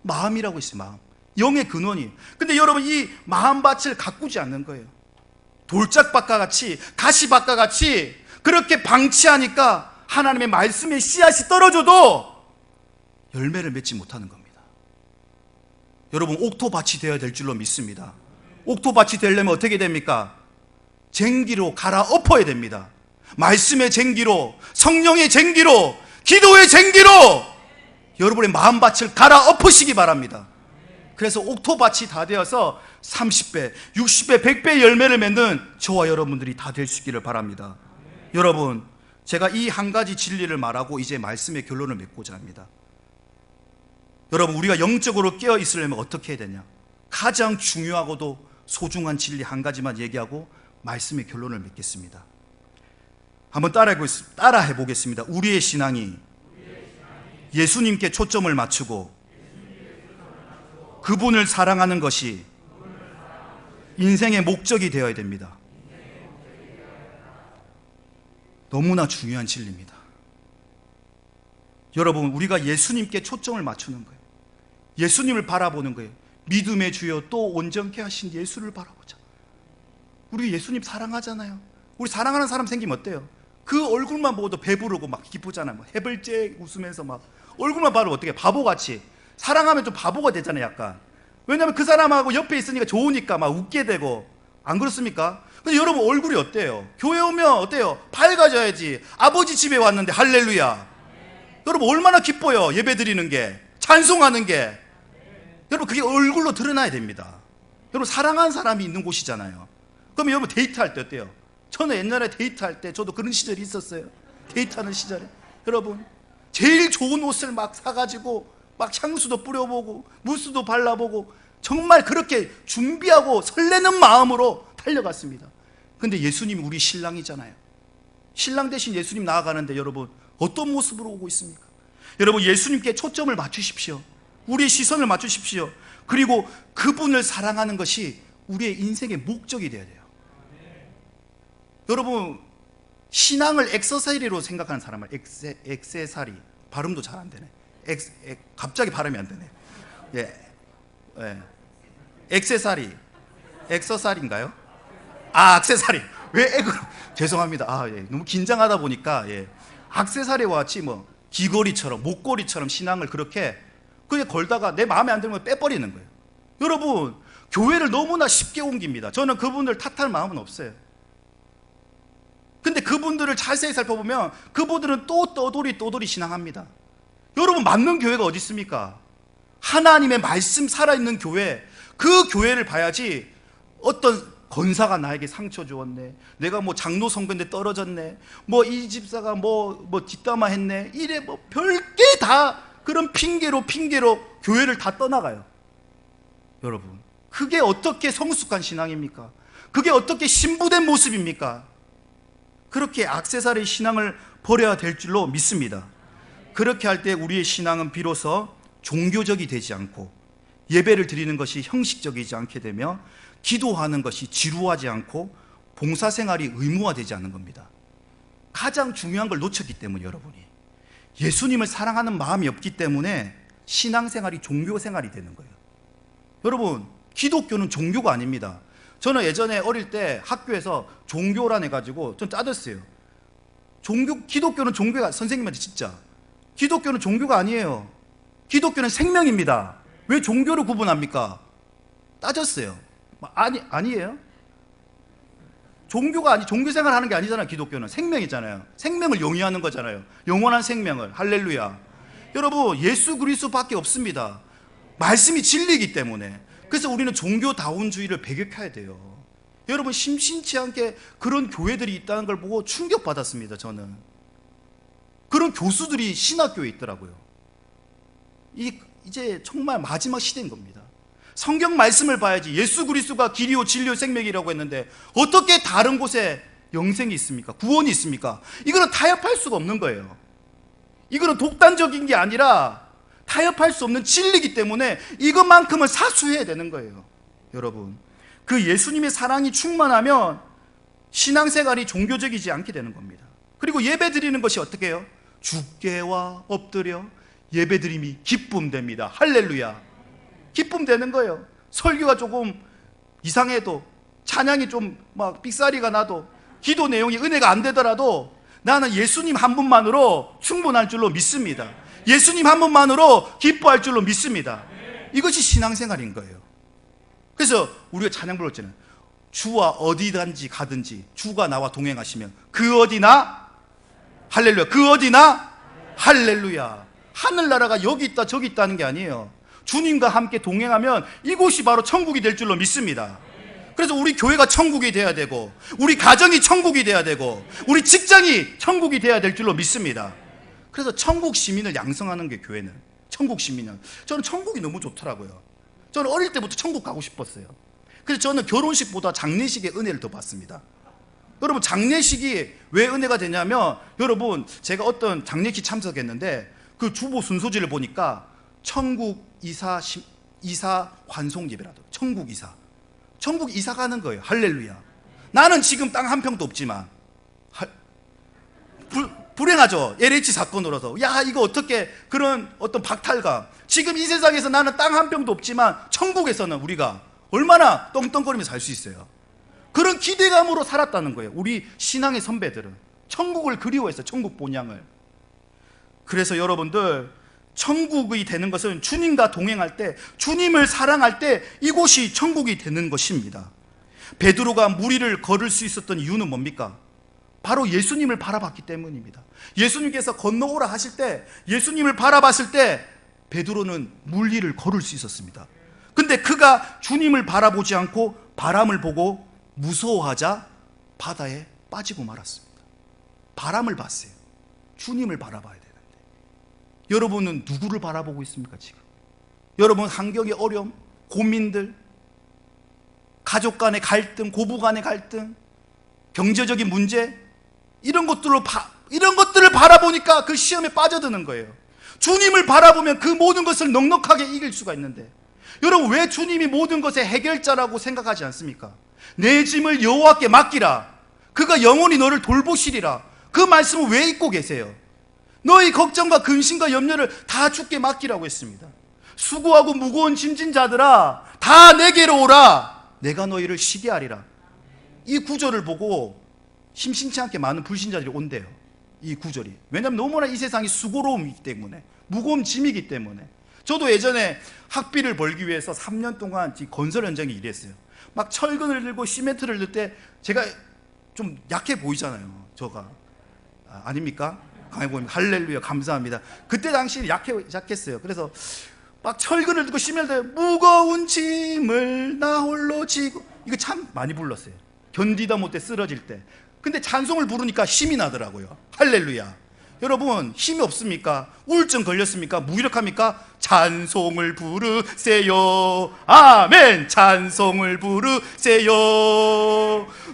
마음이라고 있어요. 마음, 영의 근원이. 근데 여러분 이 마음밭을 가꾸지 않는 거예요. 돌짝밭과 같이 가시밭과 같이 그렇게 방치하니까 하나님의 말씀의 씨앗이 떨어져도 열매를 맺지 못하는 겁니다. 여러분 옥토밭이 되어야 될 줄로 믿습니다. 옥토밭이 되려면 어떻게 됩니까? 쟁기로 갈아엎어야 됩니다. 말씀의 쟁기로, 성령의 쟁기로, 기도의 쟁기로 여러분의 마음밭을 갈아엎으시기 바랍니다. 그래서 옥토밭이 다 되어서 30배, 60배, 100배 열매를 맺는 저와 여러분들이 다 될 수 있기를 바랍니다. 여러분 제가 이 한 가지 진리를 말하고 이제 말씀의 결론을 맺고자 합니다. 여러분 우리가 영적으로 깨어 있으려면 어떻게 해야 되냐? 가장 중요하고도 소중한 진리 한 가지만 얘기하고 말씀의 결론을 맺겠습니다. 한번 따라해 보겠습니다. 우리의 신앙이 예수님께 초점을 맞추고 그분을 사랑하는 것이 인생의 목적이 되어야 됩니다. 너무나 중요한 진리입니다. 여러분 우리가 예수님께 초점을 맞추는 거예요. 예수님을 바라보는 거예요. 믿음의 주여 또 온전케 하신 예수를 바라보자. 우리 예수님 사랑하잖아요. 우리 사랑하는 사람 생기면 어때요? 그 얼굴만 보고도 배부르고 막 기쁘잖아요. 막 해벌째 웃으면서 막 얼굴만 봐도 어떻게 바보같이 사랑하면 좀 바보가 되잖아요. 약간 왜냐하면 그 사람하고 옆에 있으니까 좋으니까 막 웃게 되고, 안 그렇습니까? 근데 여러분 얼굴이 어때요? 교회 오면 어때요? 밝아져야지. 아버지 집에 왔는데 할렐루야. 여러분 얼마나 기뻐요. 예배 드리는 게, 찬송하는 게. 여러분 그게 얼굴로 드러나야 됩니다. 여러분 사랑하는 사람이 있는 곳이잖아요. 그럼 여러분 데이트할 때 어때요? 저는 옛날에 데이트할 때 저도 그런 시절이 있었어요. 데이트하는 시절에 여러분 제일 좋은 옷을 막 사가지고 막 향수도 뿌려보고 무스도 발라보고 정말 그렇게 준비하고 설레는 마음으로 달려갔습니다. 근데 예수님이 우리 신랑이잖아요. 신랑 대신 예수님 나아가는데 여러분 어떤 모습으로 오고 있습니까? 여러분 예수님께 초점을 맞추십시오. 우리의 시선을 맞추십시오. 그리고 그분을 사랑하는 것이 우리의 인생의 목적이 되어야 돼요. 여러분 신앙을 액세서리로 생각하는 사람은 액세서리 발음도 잘 안 되네. 갑자기 발음이 안 되네. 예. 액세서리인가요? 액세서리. 왜 죄송합니다. 너무 긴장하다 보니까 액세서리와 같이 뭐 귀걸이처럼 목걸이처럼 신앙을 그렇게 그게 걸다가 내 마음에 안 들면 빼버리는 거예요. 여러분 교회를 너무나 쉽게 옮깁니다. 저는 그분들 탓할 마음은 없어요. 근데 그분들을 자세히 살펴보면 그분들은 또 떠돌이 신앙합니다. 여러분 맞는 교회가 어디 있습니까? 하나님의 말씀 살아있는 교회, 그 교회를 봐야지 어떤 권사가 나에게 상처 주었네, 내가 뭐 장로 선거인데 떨어졌네, 뭐 이 집사가 뭐 뒷담화 했네, 이래 뭐 별게 다 그런 핑계로 교회를 다 떠나가요. 여러분 그게 어떻게 성숙한 신앙입니까? 그게 어떻게 신부된 모습입니까? 그렇게 액세서리 신앙을 버려야 될 줄로 믿습니다. 그렇게 할 때 우리의 신앙은 비로소 종교적이 되지 않고 예배를 드리는 것이 형식적이지 않게 되며 기도하는 것이 지루하지 않고 봉사생활이 의무화되지 않는 겁니다. 가장 중요한 걸 놓쳤기 때문에 여러분이 예수님을 사랑하는 마음이 없기 때문에 신앙생활이 종교생활이 되는 거예요. 여러분 기독교는 종교가 아닙니다. 저는 예전에 어릴 때 학교에서 종교란 해가지고 좀 짜졌어요. 기독교는 종교가 선생님한테 진짜 기독교는 종교가 아니에요. 기독교는 생명입니다. 왜 종교를 구분합니까? 따졌어요. 아니에요. 종교생활 하는 게 아니잖아요. 기독교는 생명이잖아요. 생명을 영위하는 거잖아요. 영원한 생명을. 할렐루야. 여러분 예수 그리스도밖에 없습니다. 말씀이 진리이기 때문에. 그래서 우리는 종교다운주의를 배격해야 돼요. 여러분 심심치 않게 그런 교회들이 있다는 걸 보고 충격받았습니다. 저는 그런 교수들이 신학교에 있더라고요. 이제 정말 마지막 시대인 겁니다. 성경 말씀을 봐야지. 예수 그리스도가 길이요 진리요 생명이라고 했는데 어떻게 다른 곳에 영생이 있습니까? 구원이 있습니까? 이거는 타협할 수가 없는 거예요. 이거는 독단적인 게 아니라 타협할 수 없는 진리이기 때문에 이것만큼은 사수해야 되는 거예요. 여러분 그 예수님의 사랑이 충만하면 신앙생활이 종교적이지 않게 되는 겁니다. 그리고 예배 드리는 것이 어떻게 해요? 주께와 엎드려 예배 드림이 기쁨 됩니다. 할렐루야. 기쁨 되는 거예요. 설교가 조금 이상해도 찬양이 좀 막 삑사리가 나도 기도 내용이 은혜가 안 되더라도 나는 예수님 한 분만으로 충분할 줄로 믿습니다. 예수님 한 분만으로 기뻐할 줄로 믿습니다. 이것이 신앙생활인 거예요. 그래서 우리가 찬양 불렀잖아요. 주와 어디든지 가든지 주가 나와 동행하시면 그 어디나 할렐루야. 그 어디나 할렐루야. 하늘나라가 여기 있다 저기 있다는 게 아니에요. 주님과 함께 동행하면 이곳이 바로 천국이 될 줄로 믿습니다. 그래서 우리 교회가 천국이 돼야 되고 우리 가정이 천국이 돼야 되고 우리 직장이 천국이 돼야 될 줄로 믿습니다. 그래서 천국 시민을 양성하는 게 교회는 천국 시민은 저는 천국이 너무 좋더라고요. 저는 어릴 때부터 천국 가고 싶었어요. 그래서 저는 결혼식보다 장례식의 은혜를 더 받습니다. 여러분 장례식이 왜 은혜가 되냐면 여러분 제가 어떤 장례식 참석했는데 그 주보 순서지를 보니까 천국 이사 환송 예배라도 천국 이사 가는 거예요. 할렐루야. 나는 지금 땅 한 평도 없지만 불행하죠. LH 사건으로서 야 이거 어떻게 그런 어떤 박탈감. 지금 이 세상에서 나는 땅 한 평도 없지만 천국에서는 우리가 얼마나 떵떵거리며 살 수 있어요. 그런 기대감으로 살았다는 거예요. 우리 신앙의 선배들은 천국을 그리워했어요. 천국 본향을. 그래서 여러분들 천국이 되는 것은 주님과 동행할 때 주님을 사랑할 때 이곳이 천국이 되는 것입니다. 베드로가 무리를 걸을 수 있었던 이유는 뭡니까? 바로 예수님을 바라봤기 때문입니다. 예수님께서 건너오라 하실 때 예수님을 바라봤을 때 베드로는 물리를 걸을 수 있었습니다. 근데 그가 주님을 바라보지 않고 바람을 보고 무서워하자 바다에 빠지고 말았습니다. 바람을 봤어요. 주님을 바라봐야 되는데 여러분은 누구를 바라보고 있습니까 지금? 여러분 환경의 어려움, 고민들, 가족 간의 갈등, 고부 간의 갈등, 경제적인 문제, 이런 것들을 바라보니까 그 시험에 빠져드는 거예요. 주님을 바라보면 그 모든 것을 넉넉하게 이길 수가 있는데, 여러분 왜 주님이 모든 것의 해결자라고 생각하지 않습니까? 내 짐을 여호와께 맡기라, 그가 영원히 너를 돌보시리라. 그 말씀을 왜 잊고 계세요? 너희 걱정과 근심과 염려를 다 주께 맡기라고 했습니다. 수고하고 무거운 짐진 자들아 다 내게로 오라, 내가 너희를 쉬게 하리라. 이 구절을 보고 심심치 않게 많은 불신자들이 온대요. 이 구절이. 왜냐하면 너무나 이 세상이 수고로움이기 때문에, 무거운 짐이기 때문에. 저도 예전에 학비를 벌기 위해서 3년 동안 건설 현장에 일했어요. 막 철근을 들고 시멘트를 넣을 때 제가 좀 약해 보이잖아요. 저가 아닙니까? 강해 보입니다. 할렐루야, 감사합니다. 그때 당시 약했어요. 그래서 막 철근을 들고 시멘트, 무거운 짐을 나 홀로 지고, 이거 참 많이 불렀어요. 견디다 못해 쓰러질 때. 근데 찬송을 부르니까 힘이 나더라고요. 할렐루야. 여러분 힘이 없습니까? 우울증 걸렸습니까? 무기력합니까? 찬송을 부르세요. 아멘. 찬송을 부르세요.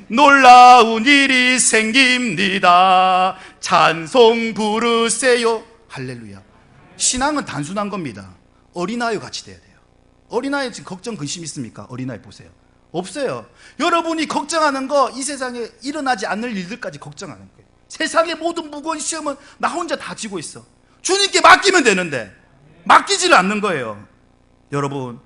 놀라운 일이 생깁니다. 찬송 부르세요. 할렐루야. 신앙은 단순한 겁니다. 어린아이 같이 돼야 돼요. 어린아이 지금 걱정 근심 있습니까? 어린아이 보세요. 없어요. 여러분이 걱정하는 거 이 세상에 일어나지 않을 일들까지 걱정하는 거예요. 세상의 모든 무거운 시험은 나 혼자 다 지고 있어. 주님께 맡기면 되는데 맡기지를 않는 거예요. 여러분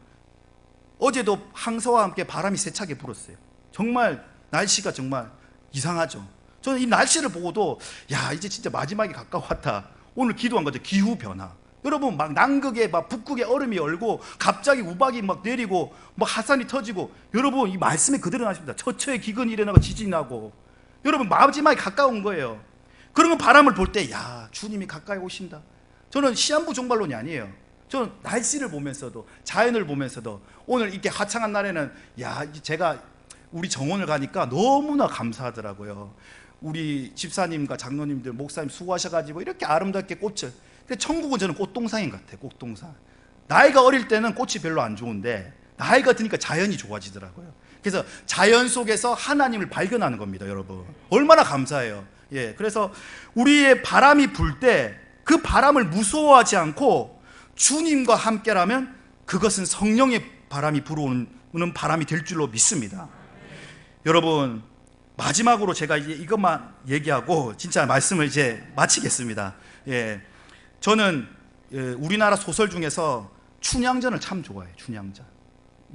어제도 항서와 함께 바람이 세차게 불었어요. 정말 날씨가 정말 이상하죠. 저는 이 날씨를 보고도 야, 이제 진짜 마지막이 가까웠다. 오늘 기도한 거죠. 기후변화. 여러분 막 남극에 막 북극에 얼음이 얼고 갑자기 우박이 막 내리고 뭐 하산이 터지고, 여러분 이 말씀에 그대로 나십니다. 처처에 기근이 일어나고 지진이 나고, 여러분 마지막이 가까운 거예요. 그러면 바람을 볼 때 야, 주님이 가까이 오신다. 저는 시한부 종말론이 아니에요. 저는 날씨를 보면서도 자연을 보면서도 오늘 이렇게 화창한 날에는 야, 제가 우리 정원을 가니까 너무나 감사하더라고요. 우리 집사님과 장로님들, 목사님 수고하셔가지고 이렇게 아름답게 꽃을. 근데 천국은 저는 꽃동산인 것 같아요. 꽃동산. 나이가 어릴 때는 꽃이 별로 안 좋은데 나이가 드니까 자연이 좋아지더라고요. 그래서 자연 속에서 하나님을 발견하는 겁니다, 여러분. 얼마나 감사해요. 예, 그래서 우리의 바람이 불 때 그 바람을 무서워하지 않고 주님과 함께라면 그것은 성령의 바람이 불어오는 바람이 될 줄로 믿습니다. 여러분 마지막으로 제가 이제 이것만 얘기하고 진짜 말씀을 이제 마치겠습니다. 예, 저는 우리나라 소설 중에서 춘향전을 참 좋아해요. 춘향전.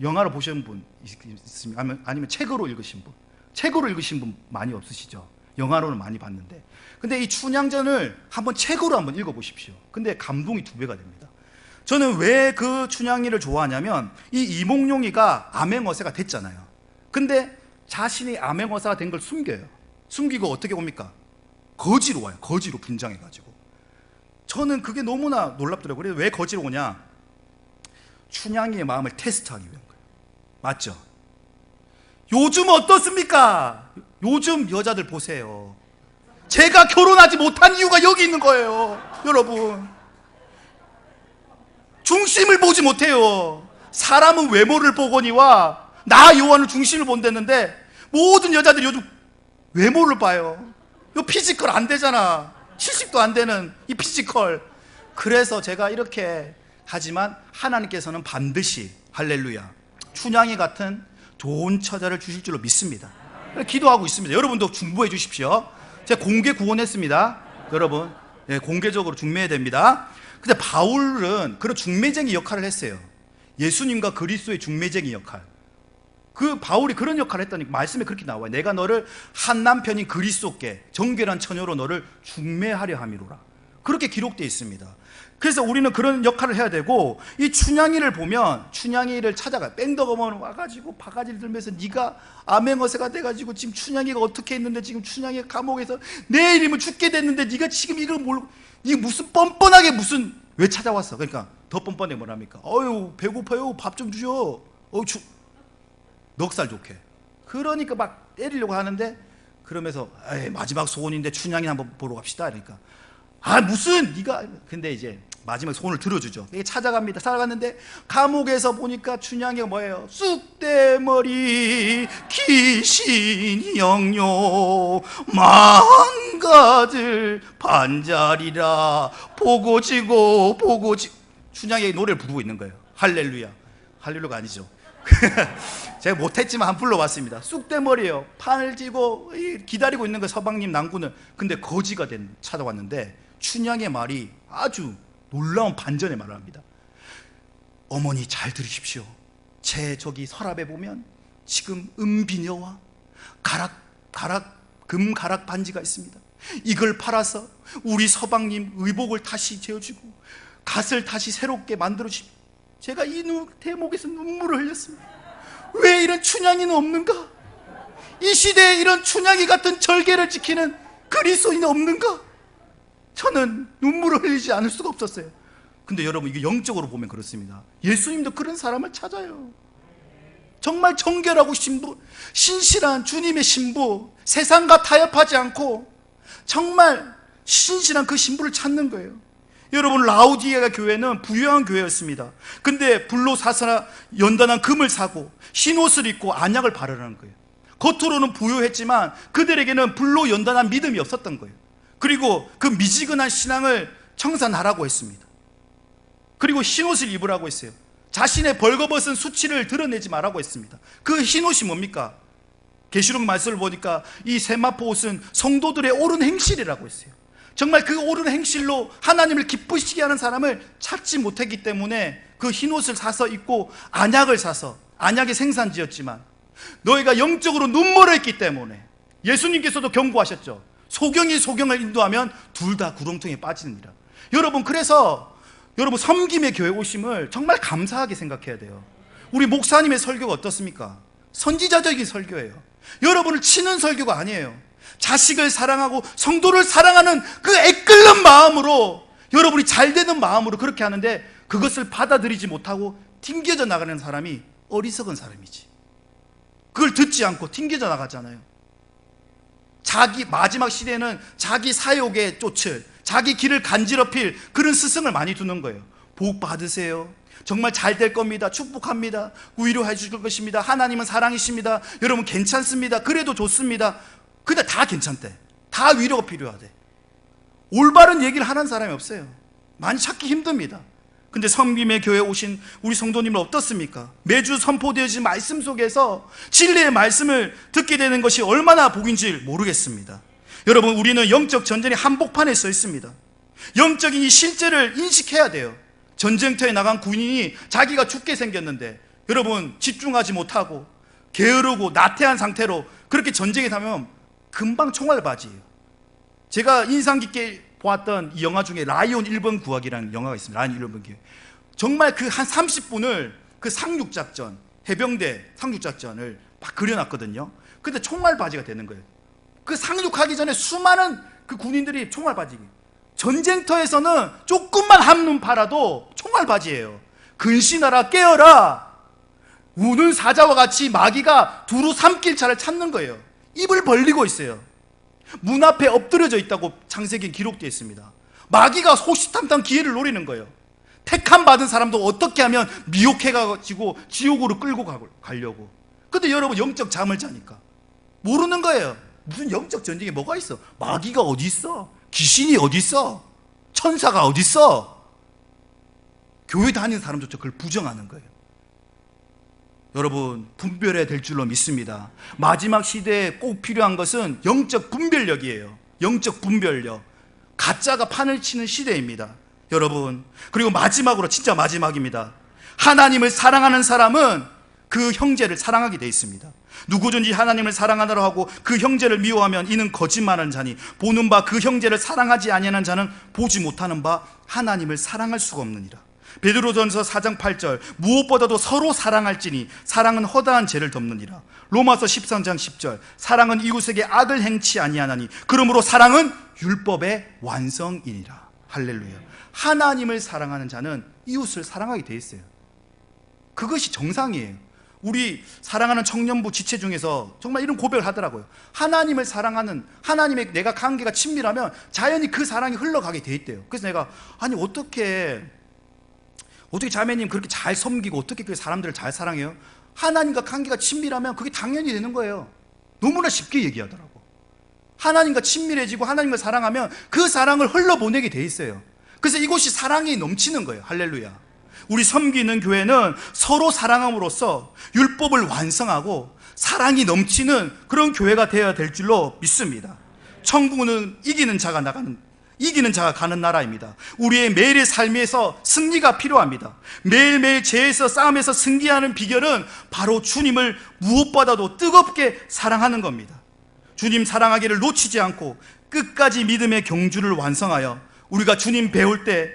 영화로 보신 분 있으면, 아니면 책으로 읽으신 분. 책으로 읽으신 분 많이 없으시죠? 영화로는 많이 봤는데. 근데 이 춘향전을 한번 책으로 한번 읽어보십시오. 근데 감동이 2배가 됩니다. 저는 왜 그 춘향이를 좋아하냐면 이 이몽룡이가 암행어사가 됐잖아요. 근데 자신이 암행어사가 된 걸 숨겨요. 숨기고 어떻게 옵니까? 거지로 와요. 거지로 분장해가지고. 저는 그게 너무나 놀랍더라고요. 그래서 왜 거지로 오냐? 춘향이의 마음을 테스트하기 위한 거예요. 맞죠? 요즘 어떻습니까? 요즘 여자들 보세요. 제가 결혼하지 못한 이유가 여기 있는 거예요. 여러분 중심을 보지 못해요. 사람은 외모를 보거니와 나 요한은 중심을 본다는데 모든 여자들이 요즘 외모를 봐요. 요 피지컬 안 되잖아. 70도 안 되는 이 피지컬. 그래서 제가 이렇게 하지만 하나님께서는 반드시 할렐루야 춘향이 같은 좋은 처자를 주실 줄로 믿습니다. 기도하고 있습니다. 여러분도 중보해 주십시오. 제가 공개 구원했습니다. 여러분 공개적으로 중매해야 됩니다. 근데 바울은 그런 중매쟁이 역할을 했어요. 예수님과 그리스도의 중매쟁이 역할. 그 바울이 그런 역할을 했다니까 말씀에 그렇게 나와요. 내가 너를 한 남편인 그리스도께 정결한 처녀로 너를 중매하려 함이로라. 그렇게 기록되어 있습니다. 그래서 우리는 그런 역할을 해야 되고, 이 춘향이를 보면 춘향이를 찾아가요. 뺑덕어머니 와가지고 바가지를 들면서 네가 암행어사가 돼가지고 지금 춘향이가 어떻게 했는데 지금 춘향이가 감옥에서 내일이면 죽게 됐는데 네가 지금 이걸 모르고, 네 무슨 뻔뻔하게 무슨 왜 찾아왔어? 그러니까 더 뻔뻔해 뭐랍니까? 어유 배고파요, 밥 좀 주죠. 넉살 좋게. 그러니까 막 때리려고 하는데, 그러면서 에이, 마지막 소원인데 춘향이 한번 보러 갑시다. 그러니까 아 무슨 네가, 근데 이제 마지막에 손을 들어주죠. 이게 찾아갑니다. 살아갔는데 감옥에서 보니까 춘향이가 뭐예요? 쑥대머리 귀신이 영요 망가들 반자리라 보고지고 보고지. 춘향이 노래를 부르고 있는 거예요. 할렐루야. 할렐루야가 아니죠. 제가 못했지만 한번 불러봤습니다. 쑥대머리예요. 판을 쥐고 기다리고 있는 거 서방님 낭군을. 근데 거지가 찾아왔는데 춘향의 말이 아주 놀라운 반전의 말을 합니다. 어머니 잘 들으십시오. 제 저기 서랍에 보면 지금 은비녀와 금가락 반지가 있습니다. 이걸 팔아서 우리 서방님 의복을 다시 지어주고 갓을 다시 새롭게 만들어주십시오. 제가 이 대목에서 눈물을 흘렸습니다. 왜 이런 춘향이는 없는가? 이 시대에 이런 춘향이 같은 절개를 지키는 그리스도인이 없는가? 저는 눈물을 흘리지 않을 수가 없었어요. 근데 여러분, 이게 영적으로 보면 그렇습니다. 예수님도 그런 사람을 찾아요. 정말 정결하고 신실한 주님의 신부, 세상과 타협하지 않고 정말 신실한 그 신부를 찾는 거예요. 여러분, 라우디게아 교회는 부유한 교회였습니다. 근데 불로 사서나 연단한 금을 사고 흰옷을 입고 안약을 바르라는 거예요. 겉으로는 부유했지만 그들에게는 불로 연단한 믿음이 없었던 거예요. 그리고 그 미지근한 신앙을 청산하라고 했습니다. 그리고 흰옷을 입으라고 했어요. 자신의 벌거벗은 수치를 드러내지 말라고 했습니다. 그 흰옷이 뭡니까? 계시록 말씀을 보니까 이 세마포 옷은 성도들의 옳은 행실이라고 했어요. 정말 그 옳은 행실로 하나님을 기쁘시게 하는 사람을 찾지 못했기 때문에 그 흰옷을 사서 입고 안약을 사서 안약의 생산지였지만, 너희가 영적으로 눈멀어 있기 때문에 예수님께서도 경고하셨죠. 소경이 소경을 인도하면 둘 다 구렁텅이에 빠지느니라. 여러분, 그래서 여러분 섬김의 교회 오심을 정말 감사하게 생각해야 돼요. 우리 목사님의 설교가 어떻습니까? 선지자적인 설교예요. 여러분을 치는 설교가 아니에요. 자식을 사랑하고 성도를 사랑하는 그 애끓는 마음으로, 여러분이 잘 되는 마음으로 그렇게 하는데 그것을 받아들이지 못하고 튕겨져 나가는 사람이 어리석은 사람이지. 그걸 듣지 않고 튕겨져 나가잖아요. 마지막 시대에는 자기 사욕에 쫓을, 자기 길을 간지럽힐 그런 스승을 많이 두는 거예요. 복 받으세요. 정말 잘 될 겁니다. 축복합니다. 위로해 주실 것입니다. 하나님은 사랑이십니다. 여러분 괜찮습니다. 그래도 좋습니다. 근데 다 괜찮대. 다 위로가 필요하대. 올바른 얘기를 하는 사람이 없어요. 많이 찾기 힘듭니다. 근데 섬김의 교회에 오신 우리 성도님은 어떻습니까? 매주 선포되어진 말씀 속에서 진리의 말씀을 듣게 되는 것이 얼마나 복인지 모르겠습니다. 여러분, 우리는 영적 전쟁의 한복판에 서 있습니다. 영적인 이 실제를 인식해야 돼요. 전쟁터에 나간 군인이 자기가 죽게 생겼는데, 여러분 집중하지 못하고 게으르고 나태한 상태로 그렇게 전쟁에 가면 금방 총알바지예요. 제가 인상 깊게 보았던 이 영화 중에 라이온 1번 구하기라는 영화가 있습니다. 라이온 1번 구하기. 정말 그 한 30분을 그 상륙작전, 해병대 상륙작전을 막 그려놨거든요. 근데 총알바지가 되는 거예요. 그 상륙하기 전에 수많은 그 군인들이 총알바지. 전쟁터에서는 조금만 한눈 팔아도 총알바지예요. 근신하라, 깨어라. 우는 사자와 같이 마귀가 두루 삼킬 차를 찾는 거예요. 입을 벌리고 있어요. 문 앞에 엎드려져 있다고 창세기에 기록되어 있습니다. 마귀가 호시탐탐 기회를 노리는 거예요. 택함 받은 사람도 어떻게 하면 미혹해가지고 지옥으로 끌고 가려고. 근데 여러분, 영적 잠을 자니까 모르는 거예요. 무슨 영적 전쟁에 뭐가 있어? 마귀가 어디 있어? 귀신이 어디 있어? 천사가 어디 있어? 교회 다니는 사람조차 그걸 부정하는 거예요. 여러분, 분별해야 될 줄로 믿습니다. 마지막 시대에 꼭 필요한 것은 영적 분별력이에요. 영적 분별력. 가짜가 판을 치는 시대입니다, 여러분. 그리고 마지막으로, 진짜 마지막입니다. 하나님을 사랑하는 사람은 그 형제를 사랑하게 되어 있습니다. 누구든지 하나님을 사랑하노라 하고 그 형제를 미워하면 이는 거짓말하는 자니, 보는 바 그 형제를 사랑하지 아니하는 자는 보지 못하는 바 하나님을 사랑할 수가 없느니라. 베드로전서 4장 8절, 무엇보다도 서로 사랑할지니 사랑은 허다한 죄를 덮느니라. 로마서 13장 10절, 사랑은 이웃에게 악을 행치 아니하나니 그러므로 사랑은 율법의 완성이니라. 할렐루야. 하나님을 사랑하는 자는 이웃을 사랑하게 돼 있어요. 그것이 정상이에요. 우리 사랑하는 청년부 지체 중에서 정말 이런 고백을 하더라고요. 하나님을 사랑하는, 하나님의 내가 관계가 친밀하면 자연히 그 사랑이 흘러가게 돼 있대요. 그래서 내가 아니 어떻게 자매님 그렇게 잘 섬기고 어떻게 그 사람들을 잘 사랑해요? 하나님과 관계가 친밀하면 그게 당연히 되는 거예요. 너무나 쉽게 얘기하더라고. 하나님과 친밀해지고 하나님을 사랑하면 그 사랑을 흘러보내게 돼 있어요. 그래서 이곳이 사랑이 넘치는 거예요. 할렐루야. 우리 섬기는 교회는 서로 사랑함으로써 율법을 완성하고 사랑이 넘치는 그런 교회가 되어야 될 줄로 믿습니다. 천국은 이기는 자가 가는 나라입니다. 우리의 매일의 삶에서 승리가 필요합니다. 매일매일 죄에서 싸움에서 승리하는 비결은 바로 주님을 무엇보다도 뜨겁게 사랑하는 겁니다. 주님 사랑하기를 놓치지 않고 끝까지 믿음의 경주를 완성하여 우리가 주님 배울 때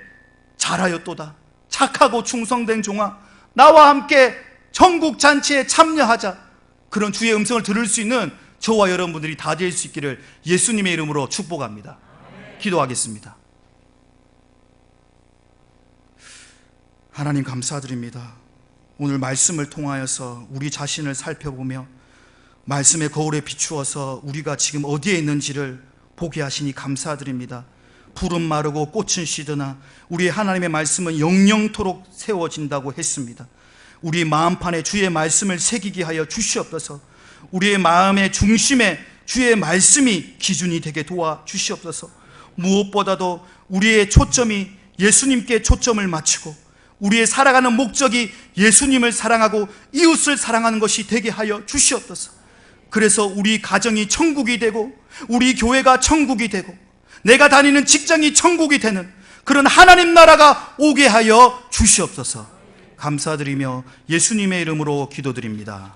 잘하였도다, 착하고 충성된 종아, 나와 함께 천국 잔치에 참여하자, 그런 주의 음성을 들을 수 있는 저와 여러분들이 다 될 수 있기를 예수님의 이름으로 축복합니다. 기도하겠습니다. 하나님 감사드립니다. 오늘 말씀을 통하여서 우리 자신을 살펴보며 말씀의 거울에 비추어서 우리가 지금 어디에 있는지를 보게 하시니 감사드립니다. 풀은 마르고 꽃은 시드나 우리의 하나님의 말씀은 영영토록 세워진다고 했습니다. 우리 마음판에 주의 말씀을 새기게 하여 주시옵소서. 우리의 마음의 중심에 주의 말씀이 기준이 되게 도와주시옵소서. 무엇보다도 우리의 초점이 예수님께 초점을 맞추고 우리의 살아가는 목적이 예수님을 사랑하고 이웃을 사랑하는 것이 되게 하여 주시옵소서. 그래서 우리 가정이 천국이 되고 우리 교회가 천국이 되고 내가 다니는 직장이 천국이 되는 그런 하나님 나라가 오게 하여 주시옵소서. 감사드리며 예수님의 이름으로 기도드립니다.